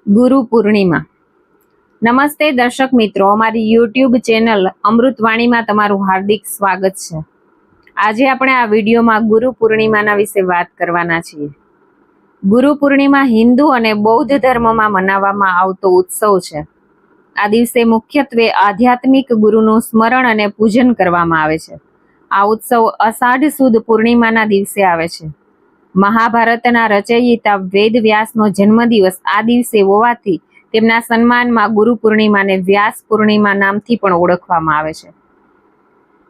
ગુરુ પૂર્ણિમા. નમસ્તે દર્શક મિત્રો, અમારી યુટ્યુબ ચેનલ અમૃતવાણીમાં તમારું હાર્દિક સ્વાગત છે. આજે આપણે આ વિડીયોમાં ગુરુ પૂર્ણિમાના વિશે વાત કરવાના છીએ. ગુરુ પૂર્ણિમા હિન્દુ અને બૌદ્ધ ધર્મમાં મનાવવામાં આવતો ઉત્સવ છે. આ દિવસે મુખ્યત્વે આધ્યાત્મિક ગુરુનું સ્મરણ અને પૂજન કરવામાં આવે છે. આ ઉત્સવ અષાઢ સુદ પૂર્ણિમાના દિવસે આવે છે. મહાભારતના રચયિતા વેદ વ્યાસનો જન્મદિવસ આ દિવસે હોવાથી તેમના સન્માનમાં ગુરુ પૂર્ણિમાને વ્યાસ પૂર્ણિમા નામથી પણ ઓળખવામાં આવે છે.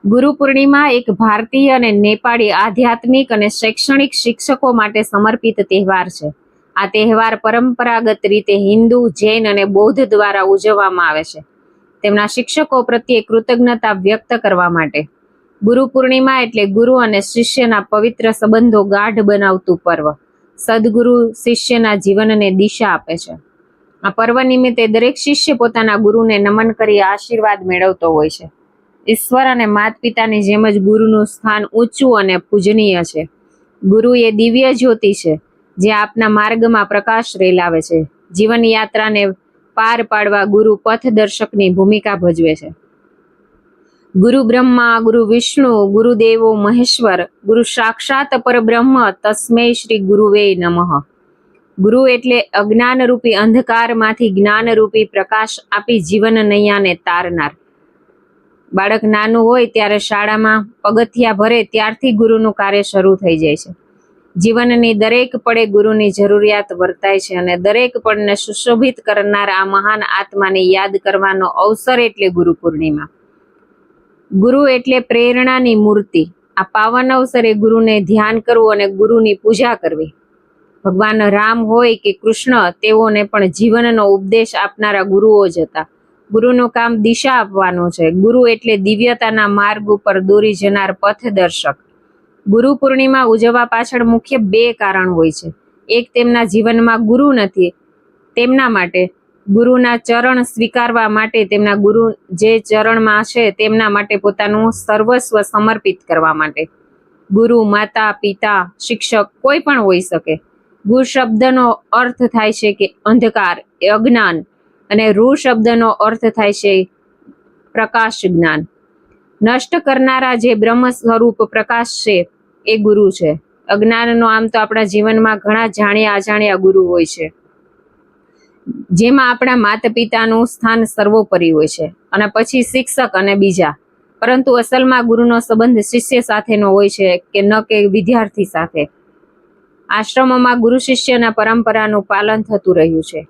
ગુરુ પૂર્ણિમા એક ભારતીય અને નેપાળી આધ્યાત્મિક અને શૈક્ષણિક શિક્ષકો માટે સમર્પિત તહેવાર છે. આ તહેવાર પરંપરાગત રીતે હિન્દુ, જૈન અને બૌદ્ધ દ્વારા ઉજવવામાં આવે છે. તેમના શિક્ષકો પ્રત્યે કૃતજ્ઞતા વ્યક્ત કરવા માટે. ગુરુ પૂર્ણિમા એટલે ગુરુ અને શિષ્યના પવિત્ર સંબંધો ગાઢ બનાવતું પર્વ. સદગુરુ શિષ્યના જીવનને દિશા આપે છે. આ પર્વ નિમિત્તે દરેક શિષ્ય પોતાના ગુરુને નમન કરી આશીર્વાદ મેળવતો હોય છે. ઈશ્વર અને માતા પિતાની જેમ જ ગુરુનું સ્થાન ઊંચું અને પૂજનીય છે. ગુરુ એ દિવ્ય જ્યોતિ છે જે આપના માર્ગમાં પ્રકાશ રેલાવે છે. જીવન યાત્રાને પાર પાડવા ગુરુ પથદર્શકની ભૂમિકા ભજવે છે. ગુરુ બ્રહ્મા, ગુરુ વિષ્ણુ, ગુરુદેવો મહેશ્વર, ગુરુ સાક્ષાત પરબ્રહ્મ, તસ્મૈ શ્રી ગુરુવે નમઃ. ગુરુ એટલે અજ્ઞાનરૂપી અંધકારમાંથી જ્ઞાનરૂપી પ્રકાશ આપી જીવન નૈયાને તારનાર. બાળક નાનું હોય ત્યારે શાળામાં પગથિયા ભરે ત્યારથી ગુરુનું કાર્ય શરૂ થઈ જાય છે. જીવનની દરેક પળે ગુરુની જરૂરિયાત વર્તાય છે અને દરેક પળને સુશોભિત કરનાર આ મહાન આત્માને યાદ કરવાનો અવસર એટલે ગુરુ પૂર્ણિમા. ગુરુ એટલે પ્રેરણાની મૂર્તિ. આ પાવન અવસરે ગુરુને ધ્યાન કરવું અને ગુરુની પૂજા કરવી. ભગવાન રામ હોય કે કૃષ્ણ, તેઓને પણ જીવનનો ઉપદેશ આપનારા ગુરુઓ જ હતા. ગુરુનું કામ દિશા આપવાનું છે. ગુરુ એટલે દિવ્યતાના માર્ગ ઉપર દોરી જનાર પથદર્શક. ગુરુ પૂર્ણિમા ઉજવવા પાછળ મુખ્ય બે કારણ હોય છે. એક, તેમના જીવનમાં ગુરુ નથી તેમના માટે ગુરુના ચરણ સ્વીકારવા માટે, તેમના ગુરુ જે ચરણમાં છે તેમના માટે પોતાનું સર્વસ્વ સમર્પિત કરવા માટે. ગુરુ માતા, પિતા, શિક્ષક કોઈ પણ હોઈ શકે. ગુરુ શબ્દનો અર્થ થાય છે કે અંધકાર, અજ્ઞાન, અને રૂ શબ્દનો અર્થ થાય છે પ્રકાશ, જ્ઞાન. નષ્ટ કરનારા જે બ્રહ્મ સ્વરૂપ પ્રકાશ છે એ ગુરુ છે. અજ્ઞાનનો આમ તો આપણા જીવનમાં ઘણા જાણ્યા અજાણ્યા ગુરુ હોય છે, જેમાં આપણા માતા પિતાનું સ્થાન સર્વોપરી હોય છે અને પછી શિક્ષક અને બીજા. પરંતુ અસલમાં ગુરુનો સંબંધ શિષ્ય સાથેનો હોય છે કે ન કે વિદ્યાર્થી સાથે. આશ્રમોમાં ગુરુ શિષ્યના પરંપરાનું પાલન થતું રહ્યું છે.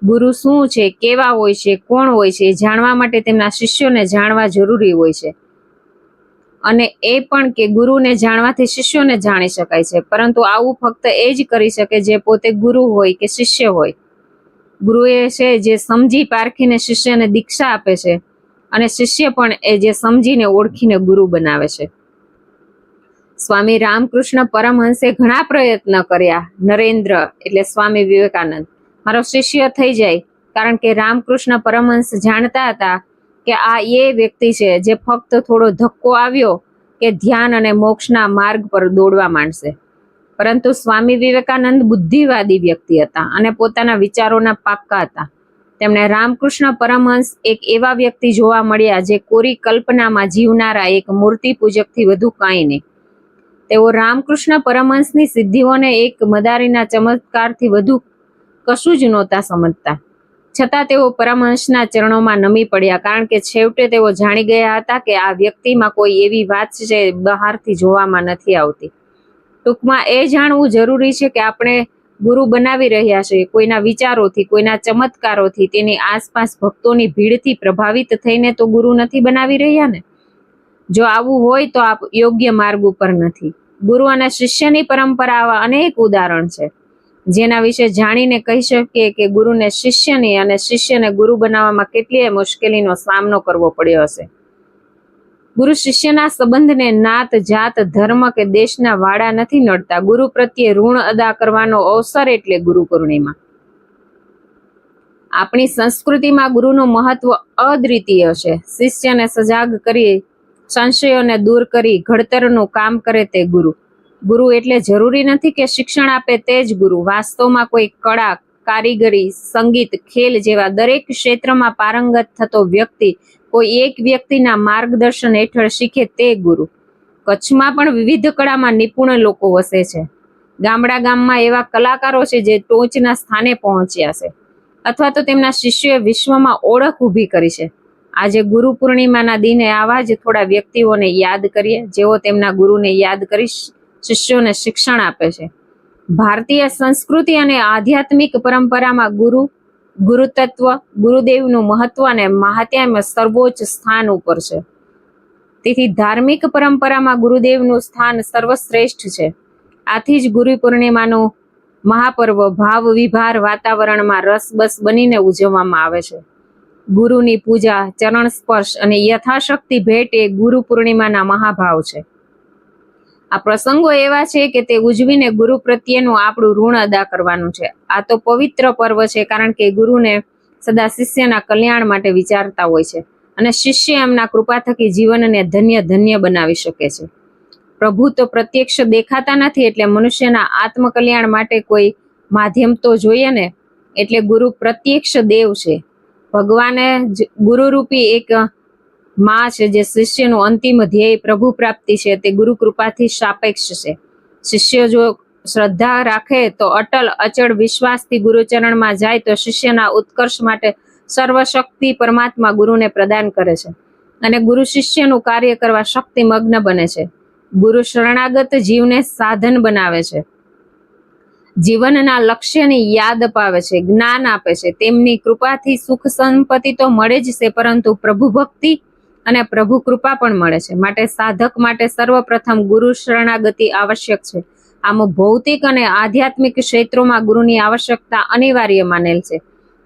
ગુરુ શું છે, કેવા હોય છે, કોણ હોય છે, એ જાણવા માટે તેમના શિષ્યોને જાણવા જરૂરી હોય છે. અને એ પણ કે ગુરુને જાણવાથી શિષ્યોને જાણી શકાય છે. પરંતુ આવું ફક્ત એ જ કરી શકે જે પોતે ગુરુ હોય કે શિષ્ય હોય. ગુરુ એ છે જે સમજી પારખીને શિષ્યને દીક્ષા આપે છે અને શિષ્ય પણ એ જે સમજીને ઓળખીને ગુરુ બનાવે છે. સ્વામી રામકૃષ્ણ પરમહંસે ઘણા પ્રયત્ન કર્યા. નરેન્દ્ર એટલે સ્વામી વિવેકાનંદ મારો શિષ્ય થઈ જાય, કારણ કે રામકૃષ્ણ પરમહંસ જાણતા હતા કે આ એ વ્યક્તિ છે જે ફક્ત થોડો ધક્કો આવ્યો કે ધ્યાન અને મોક્ષના માર્ગ પર દોડવા માંડશે. પરંતુ સ્વામી વિવેકાનંદ બુદ્ધિવાદી વ્યક્તિ હતા અને પોતાના વિચારોના પાક્કા હતા. તેમણે રામકૃષ્ણ પરમહંસ એક એવા વ્યક્તિ જોવા મળ્યા જે કોરી કલ્પનામાં જીવનારા એક મૂર્તિ પૂજકથી વધુ કાંઈ નહીં. તેઓ રામકૃષ્ણ પરમહંસની સિદ્ધિઓને એક મદારીના ચમત્કારથી વધુ કશું જ નહોતા સમજતા. છતાં તેઓ પરમહંસના ચરણોમાં નમી પડ્યા, કારણ કે છેવટે તેઓ જાણી ગયા હતા કે આ વ્યક્તિમાં કોઈ એવી વાત છે બહારથી જોવામાં નથી આવતી. ટૂંકમાં એ જાણવું જરૂરી છે કે આપણે ગુરુ બનાવી રહ્યા છીએ કોઈના વિચારોથી, કોઈના ચમત્કારોથી, તેની આસપાસ ભક્તોની ભીડથી પ્રભાવિત થઈને તો ગુરુ નથી બનાવી રહ્યા ને. જો આવું હોય તો આપ યોગ્ય માર્ગ ઉપર નથી. ગુરુ અને શિષ્યની પરંપરા આવા અનેક ઉદાહરણ છે જેના વિશે જાણીને કહી શકીએ કે ગુરુને શિષ્યની અને શિષ્યને ગુરુ બનાવવામાં કેટલીય મુશ્કેલીનો સામનો કરવો પડ્યો હશે. ગુરુ શિષ્યના સંબંધને નાત, જાત, ધર્મ કે દેશના વાડા નથી નડતા. ગુરુ પ્રત્યે ઋણ અદા કરવાનો અવસર એટલે ગુરુ પૂર્ણિમા. આપણી સંસ્કૃતિમાં ગુરુનું મહત્વ અદ્વિતીય છે. શિષ્યને સજાગ કરી, સંશયોને દૂર કરી ઘડતરનું કામ કરે તે ગુરુ. ગુરુ એટલે જરૂરી નથી કે શિક્ષણ આપે તે જ ગુરુ. વાસ્તવમાં કોઈ કળા, કારીગરી, સંગીત, ખેલ જેવા દરેક ક્ષેત્રમાં પારંગત થતો વ્યક્તિ કોઈ એક વ્યક્તિના માર્ગદર્શન હેઠળ શીખે તે ગુરુ. કચ્છમાં પણ વિવિધ કળામાં નિપુણ લોકો વસે છે. ગામમાં એવા કલાકારો છે જે ટોચના સ્થાને પહોંચ્યા છે અથવા તો તેમના શિષ્યોએ વિશ્વમાં ઓળખ ઊભી કરી છે. આજે ગુરુ પૂર્ણિમાના દિને આવા જ થોડા વ્યક્તિઓને યાદ કરીએ જેઓ તેમના ગુરુને યાદ કરી શિષ્યોને શિક્ષણ આપે છે. ભારતીય સંસ્કૃતિ અને આધ્યાત્મિક પરંપરામાં ગુરુતત્વ, ગુરુદેવનું મહત્વ અને મહાત્મ્ય સર્વોચ્ચ સ્થાન ઉપર છે. તેથી ધાર્મિક પરંપરામાં ગુરુદેવનું સ્થાન સર્વશ્રેષ્ઠ છે. આથી જ ગુરુ પૂર્ણિમાનું મહાપર્વ ભાવ વિભાર વાતાવરણમાં રસબસ બનીને ઉજવવામાં આવે છે. ગુરુની પૂજા, ચરણ સ્પર્શ અને યથાશક્તિ ભેટ એ ગુરુ પૂર્ણિમાના મહાભાવ છે. આ પ્રસંગો એવા છે કે તે ઉજવીને ગુરુ પ્રત્યેનું આપણું ઋણ અદા કરવાનું છે. આ તો પવિત્ર પર્વ છે કારણ કે ગુરુને સદા શિષ્યના કલ્યાણ માટે વિચારતા હોય છે અને શિષ્ય એમના કૃપા થકી જીવનને ધન્ય બનાવી શકે છે. પ્રભુ તો પ્રત્યક્ષ દેખાતા નથી, એટલે મનુષ્યના આત્મકલ્યાણ માટે કોઈ માધ્યમ તો જોઈએ ને. એટલે ગુરુ પ્રત્યક્ષ દેવ છે. ભગવાને ગુરુરૂપી એક માં છે જે શિષ્યનું અંતિમ ધ્યેય પ્રભુ પ્રાપ્તિ છે તે ગુરુ કૃપાથી સાપેક્ષ છે. શિષ્ય જો શ્રદ્ધા રાખે તો અટલ અચળ વિશ્વાસથી ગુરુચરણમાં જાય તો શિષ્યના ઉત્કર્ષ માટે સર્વશક્તિ પરમાત્મા ગુરુને પ્રદાન કરે છે અને ગુરુ શિષ્યનું કાર્ય કરવા શક્તિમગ્ન બને છે. ગુરુ શરણાગત જીવને સાધન બનાવે છે, જીવનના લક્ષ્યની યાદ અપાવે છે, જ્ઞાન આપે છે. તેમની કૃપાથી સુખ સંપત્તિ તો મળે જ છે, પરંતુ પ્રભુ ભક્તિ અને પ્રભુ કૃપા પણ મળે છે. માટે સાધક માટે સર્વપ્રથમ ગુરુ શરણાગતિ આવશ્યક છે. આમ ભૌતિક અને આધ્યાત્મિક ક્ષેત્રોમાં ગુરુની આવશ્યકતા અનિવાર્ય માનેલ છે.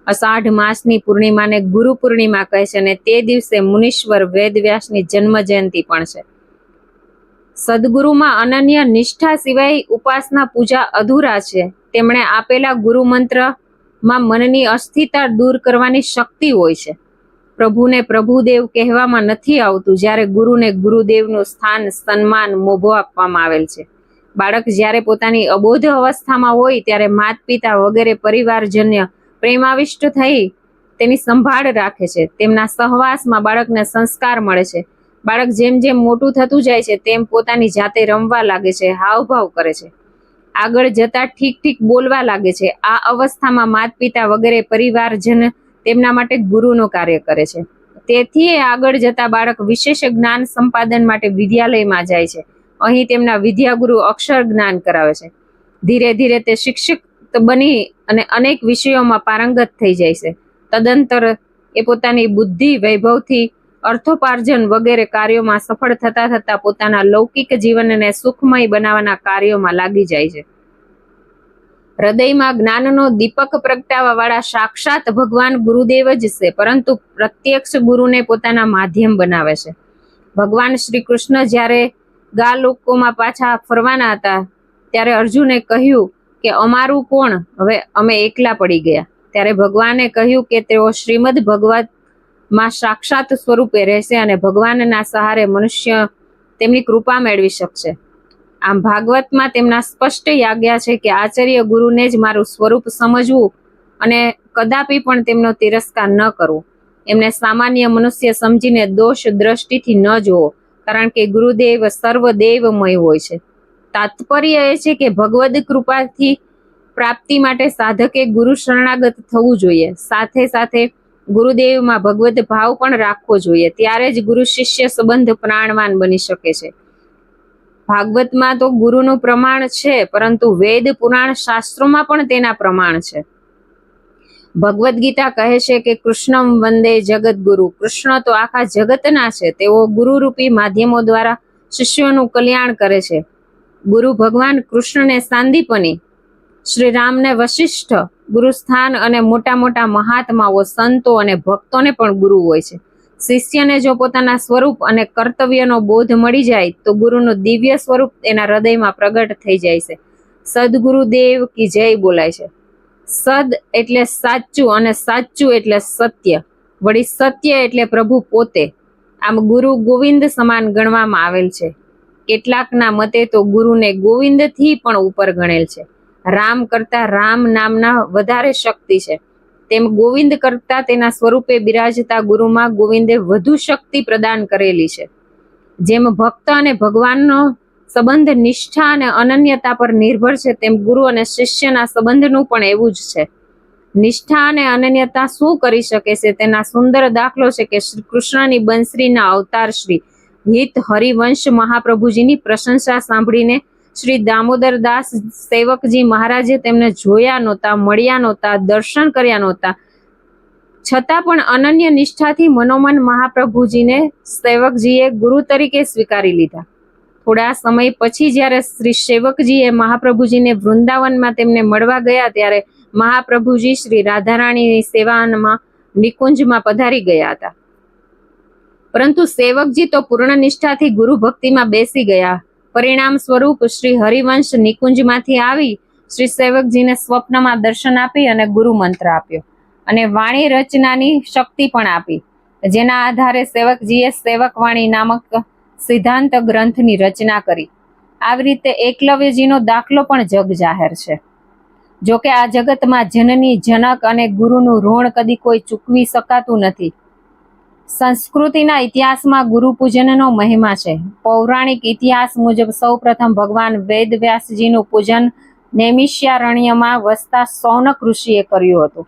અષાઢ માસની પૂર્ણિમાને ગુરુ પૂર્ણિમા કહે છે અને તે દિવસે મુનીશ્વર વેદવ્યાસની જન્મ જયંતિ પણ છે. સદગુરુમાં અનન્ય નિષ્ઠા સિવાય ઉપાસના પૂજા અધૂરા છે. તેમણે આપેલા ગુરુ મંત્રમાં મનની અસ્થિરતા દૂર કરવાની શક્તિ હોય છે. પ્રભુને પ્રભુદેવ કહેવામાં નથી આવતું, જ્યારે ગુરુને ગુરુદેવનું સ્થાન, સન્માન, મોભો આપવામાં આવેલ છે. બાળક જ્યારે પોતાની અબોધ અવસ્થામાં હોય ત્યારે માત પિતા વગેરે પરિવારજન્ય પ્રેમાવિષ્ટ થઈ તેની સંભાળ રાખે છે. તેમના સહવાસમાં બાળકને સંસ્કાર મળે છે. બાળક જેમ જેમ મોટું થતું જાય છે તેમ પોતાની જાતે રમવા લાગે છે, હાવભાવ કરે છે, આગળ જતા ઠીક બોલવા લાગે છે. આ અવસ્થામાં માત પિતા વગેરે પરિવારજન તેમના માટે ગુરુનું કાર્ય કરે છે. તેથી આગળ જતા બાળક વિશેષ જ્ઞાન સંપાદન માટે વિદ્યાલયમાં જાય છે. અહીં તેમના વિદ્યાગુરુ અક્ષર જ્ઞાન કરાવે છે. ધીરે ધીરે તે શિક્ષક બની અને અનેક વિષયોમાં પારંગત થઈ જાય છે. તદંતર એ પોતાની બુદ્ધિ, વૈભવથી અર્થોપાર્જન વગેરે કાર્યોમાં સફળ થતા પોતાના લૌકિક જીવનને સુખમય બનાવવાના કાર્યોમાં લાગી જાય છે. હૃદયમાં જ્ઞાનનો દીપક પ્રગટાવવા વાળા સાક્ષાત ભગવાન ગુરુદેવ જ છે, પરંતુ પ્રત્યક્ષ ગુરુને પોતાના માધ્યમ બનાવે છે. ભગવાન શ્રી કૃષ્ણ જ્યારે ગાલોકોમાં પાછા ફરવાના હતા ત્યારે અર્જુને કહ્યું કે અમારું કોણ? હવે અમે એકલા પડી ગયા. ત્યારે ભગવાને કહ્યું કે તેઓ શ્રીમદ ભગવત માં સાક્ષાત સ્વરૂપે રહેશે અને ભગવાનના સહારે મનુષ્ય તેમની કૃપા મેળવી શકશે. આમ ભાગવતમાં તેમના સ્પષ્ટ આજ્ઞા છે કે આચાર્ય ગુરુને જ મારું સ્વરૂપ સમજવું અને કદાપી પણ તેમનો તિરસ્કાર ન કરવો. એમને સામાન્ય મનુષ્ય સમજીને દોષ દ્રષ્ટિથી ન જોવો, કારણ કે ગુરુદેવ સર્વદેવમય હોય છે. તાત્પર્ય એ છે કે ભગવદ કૃપાથી પ્રાપ્તિ માટે સાધકે ગુરુ શરણાગત થવું જોઈએ. સાથે સાથે ગુરુદેવમાં ભગવદ ભાવ પણ રાખવો જોઈએ. ત્યારે જ ગુરુ શિષ્ય સંબંધ પ્રાણવાન બની શકે છે. ભાગવતમાં તો ગુરુનું પ્રમાણ છે, પરંતુ વેદ પુરાણ શાસ્ત્રોમાં પણ તેના પ્રમાણ છે. ભગવદ ગીતા કહે છે કે કૃષ્ણમ વંદે જગત ગુરુ. કૃષ્ણ તો આખા જગતના છે. તેઓ ગુરુરૂપી માધ્યમો દ્વારા શિષ્યોનું કલ્યાણ કરે છે. ગુરુ ભગવાન કૃષ્ણને સાંદીપની, શ્રી રામને વશિષ્ઠ, ગુરુસ્થાન અને મોટા મહાત્માઓ, સંતો અને ભક્તોને પણ ગુરુ હોય છે. શિષ્યને જો પોતાના સ્વરૂપ અને કર્તવ્યનો બોધ મળી જાય તો ગુરુનું દિવ્ય સ્વરૂપ એના હૃદયમાં પ્રગટ થઈ જાય છે. સદગુરુદેવ કી જય બોલાય છે. સદ એટલે સાચું અને સાચું એટલે સત્ય, વળી સત્ય એટલે પ્રભુ પોતે. આમ ગુરુ ગોવિંદ સમાન ગણવામાં આવેલ છે. કેટલાકના મતે તો ગુરુને ગોવિંદથી પણ ઉપર ગણેલ છે. રામ કરતા રામ નામના વધારે શક્તિ છે, તેમ ગોવિંદ કરતા તેના સ્વરૂપે બિરાજતા ગુરુમાં ગોવિંદે વધુ શક્તિ પ્રદાન કરેલી છે. જેમ ભક્ત અને ભગવાનનો સંબંધ નિષ્ઠા અને અનન્યતા પર નિર્ભર છે, તેમ ગુરુ અને શિષ્યના સંબંધનું પણ એવું જ છે. નિષ્ઠા અને અનન્યતા શું કરી શકે છે તેના સુંદર દાખલો છે કે શ્રી કૃષ્ણની બંસરીના અવતાર શ્રી હિત હરિવંશ મહાપ્રભુજીની પ્રશંસા સાંભળીને શ્રી દામોદરદાસ સેવકજી મહારાજે તેમને જોયા નહોતા, મળ્યા નહોતા, દર્શન કર્યા નહોતા, છતાં પણ અનન્ય નિષ્ઠાથી મનોમન મહાપ્રભુજીને સેવકજીએ ગુરુ તરીકે સ્વીકારી લીધા. થોડા સમય પછી જ્યારે શ્રી સેવકજીએ મહાપ્રભુજીને વૃંદાવનમાં તેમને મળવા ગયા, ત્યારે મહાપ્રભુજી શ્રી રાધારાણીની સેવામાં નિકુંજમાં પધારી ગયા હતા. પરંતુ સેવકજી તો પૂર્ણ નિષ્ઠાથી ગુરુ ભક્તિમાં બેસી ગયા. પરિણામ સ્વરૂપ શ્રી હરિવંશ નિકુંજમાંથી આવી શ્રી સેવકજીને સ્વપ્નમાં દર્શન આપી અને ગુરુ મંત્ર આપ્યો અને વાણી રચનાની શક્તિ પણ આપી, જેના આધારે સેવકજીએ સેવકવાણી નામક સિદ્ધાંત ગ્રંથની રચના કરી. આવી રીતે એકલવ્યજીનો દાખલો પણ જગ જાહેર છે. જોકે આ જગતમાં જનની જનક અને ગુરુનું ઋણ કદી કોઈ ચૂકવી શકાતું નથી. સંસ્કૃતિના ઇતિહાસમાં ગુરુ પૂજનનો મહિમા છે. પૌરાણિક ઇતિહાસ મુજબ સૌપ્રથમ ભગવાન વેદવ્યાસજીનું પૂજન નૈમિષારણ્યમાં વસતા શૌનક ઋષિએ કર્યું હતું.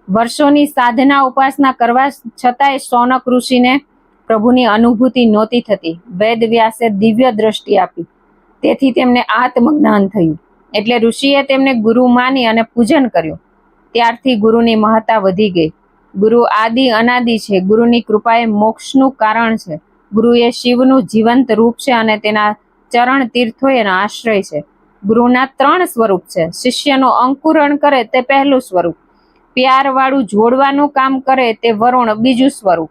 વર્ષોની સાધના ઉપાસના કરવા છતાંય શૌનક ઋષિને પ્રભુની અનુભૂતિ નહોતી થતી. વેદવ્યાસે દિવ્ય દ્રષ્ટિ આપી, તેથી તેમને આત્મજ્ઞાન થયું. એટલે ઋષિએ તેમને ગુરુ માની અને પૂજન કર્યું. ત્યારથી ગુરુની મહત્તા વધી ગઈ. ગુરુ આદિ અનાદિ છે. ગુરુની કૃપા એ મોક્ષનું કારણ છે. ગુરુ એ શિવનું જીવંત રૂપ છે અને તેના ચરણ તીર્થો એનો આશ્રય છે. ગુરુના 3 સ્વરૂપ છે. શિષ્યનું અંકુરણ કરે તે પહેલું સ્વરૂપ, પ્યારવાળું જોડવાનું કામ કરે તે વરુણ બીજું સ્વરૂપ,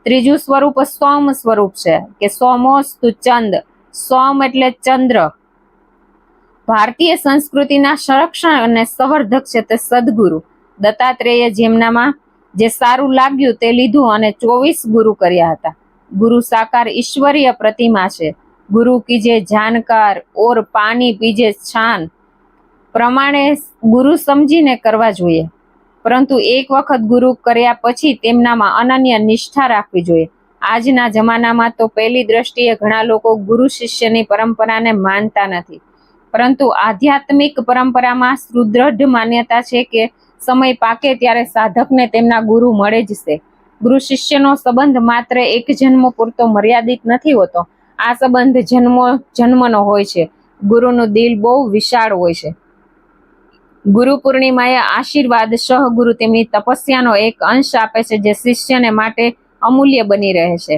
ત્રીજું સ્વરૂપ સોમ સ્વરૂપ છે કે સોમોસ્તુ ચંદ. સોમ એટલે ચંદ્ર. ભારતીય સંસ્કૃતિના સંરક્ષણ અને સંવર્ધક છે તે સદગુરુ દત્તાત્રેય, જેમનામાં જે સારું લાગ્યું તે લીધું અને 24 ગુરુ કર્યા હતા. ગુરુ સાકાર ઈશ્વરીય પ્રતિમા છે. ગુરુ કીજે જાનકાર ઓર પાણી પીજે છાન પ્રમાણે ગુરુ સમજીને કરવા જોઈએ. પરંતુ એક વખત ગુરુ કર્યા પછી તેમનામાં અનન્ય નિષ્ઠા રાખવી જોઈએ. આજના જમાનામાં તો પહેલી દ્રષ્ટિએ ઘણા લોકો ગુરુ શિષ્યની પરંપરાને માનતા નથી, પરંતુ આધ્યાત્મિક પરંપરામાં સુદૃઢ માન્યતા છે કે સમય પાકે ત્યારે સાધકને તેમના ગુરુ મળે જ છે. ગુરુ શિષ્યનો સંબંધ માત્ર એક જન્મ પૂરતો મર્યાદિત નથી હોતો. આ સંબંધ જન્મનો હોય છે. ગુરુનું દિલ બહુ વિશાળ હોય છે. ગુરુ પૂર્ણિમાએ આશીર્વાદ સહગુરુ તેમની તપસ્યાનો એક અંશ આપે છે, જે શિષ્યને માટે અમૂલ્ય બની રહે છે.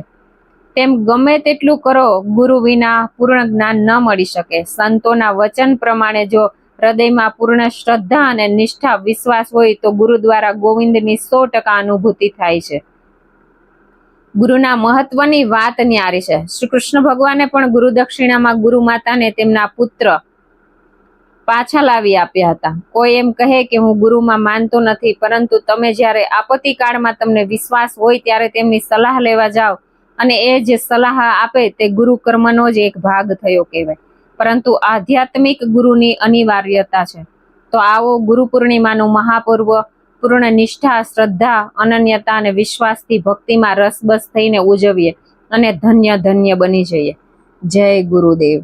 તેમ ગમે તેટલું કરો, ગુરુ વિના પૂર્ણ જ્ઞાન ન મળી શકે. સંતોના વચન પ્રમાણે જો હૃદયમાં પૂર્ણ શ્રદ્ધા અને નિષ્ઠા વિશ્વાસ હોય તો ગુરુ દ્વારા ગોવિંદની 100% અનુભૂતિ થાય છે. ગુરુના મહત્વની વાત ન્યારી છે. શ્રી કૃષ્ણ ભગવાને પણ ગુરુ દક્ષિણામાં ગુરુ માતાને તેમના પુત્ર પાછા લાવી આપ્યા હતા. કોઈ એમ કહે કે હું ગુરુમાં માનતો નથી, પરંતુ તમે જ્યારે આપત્તિકાળમાં તમને વિશ્વાસ હોય ત્યારે તેમની સલાહ લેવા જાઓ અને એ જે સલાહ આપે તે ગુરુ કર્મનો જ એક ભાગ થયો કહેવાય. પરંતુ આધ્યાત્મિક ગુરુની અનિવાર્યતા છે. તો આવો ગુરુ પૂર્ણિમાનું મહાપર્વ પૂર્ણ નિષ્ઠા, શ્રદ્ધા, અનન્યતા અને વિશ્વાસથી ભક્તિમાં રસબસ થઈને ઉજવીએ અને ધન્ય ધન્ય બની જઈએ. જય ગુરુદેવ.